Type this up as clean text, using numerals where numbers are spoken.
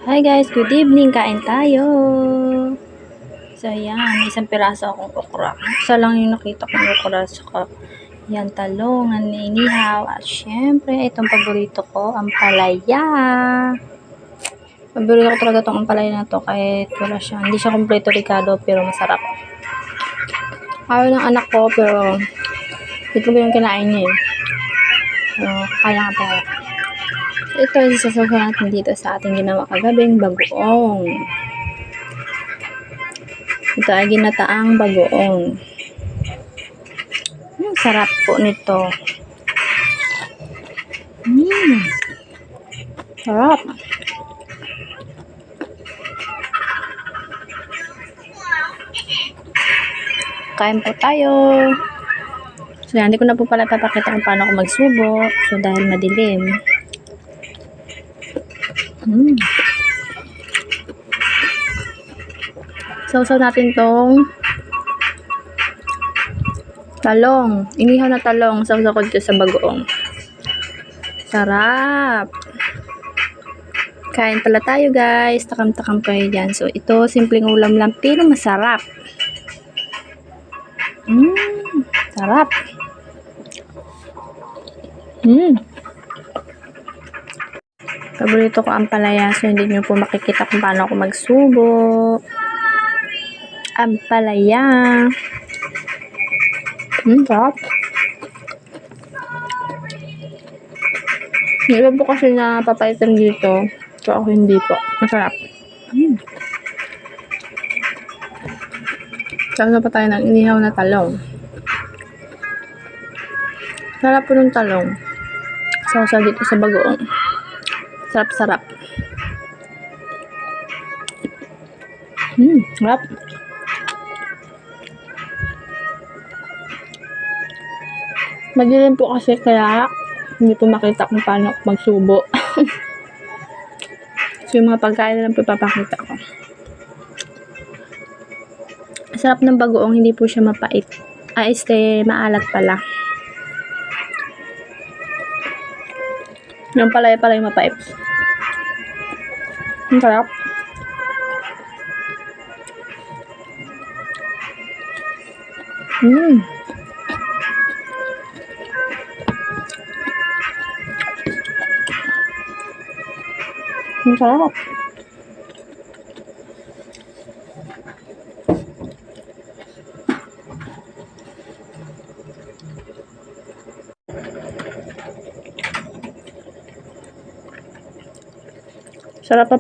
Hi guys, good evening. Kain tayo. So yan, may isang piraso akong okra. Isa lang yung nakita kong okra. Saka yan, talong, inihaw. At syempre, itong paborito ko, ang palaya. Paborito ko talaga itong ampalaya na to kahit wala siya. Hindi siya kompleto ricado pero masarap. Ayaw ng anak ko pero ito ko yung kinain niya eh. So, kaya nga pala. Ito yung isasasaw natin dito sa ating ginawa kagabing bagoong. Ito ay ginataang bagoong. Sarap po nito. Sarap. Kain po tayo. So, hindi ko na po pala papakita kung paano ako magsubo. So, dahil madilim. Sausaw natin tong talong. Inihaw na talong. Sausaw ko dito sa bagoong. Sarap. Kain pala tayo guys. Takam-takam kayo dyan. So, ito simpleng ulam lang pero masarap. Sarap. Paborito ko ang palaya. So, hindi nyo po makikita kung paano ako magsubo. Ang palaya. Sarap. Yung iba po kasi na papaitan dito. So, ako hindi po. Masarap. Sasa pa tayo ng inihaw na talong. Sarap po ng talong. Sausaw dito sa bagoong. Sarap-sarap. Sarap. Madilim po kasi kaya hindi po makita kung paano magsubo. So, yung mga pagkain lang po papakita ko. Sarap ng bagoong, hindi po siya mapait. Maalat pala. Yung palaya pala yung mapait. Ang sarap. Ang sarap. Sarap pa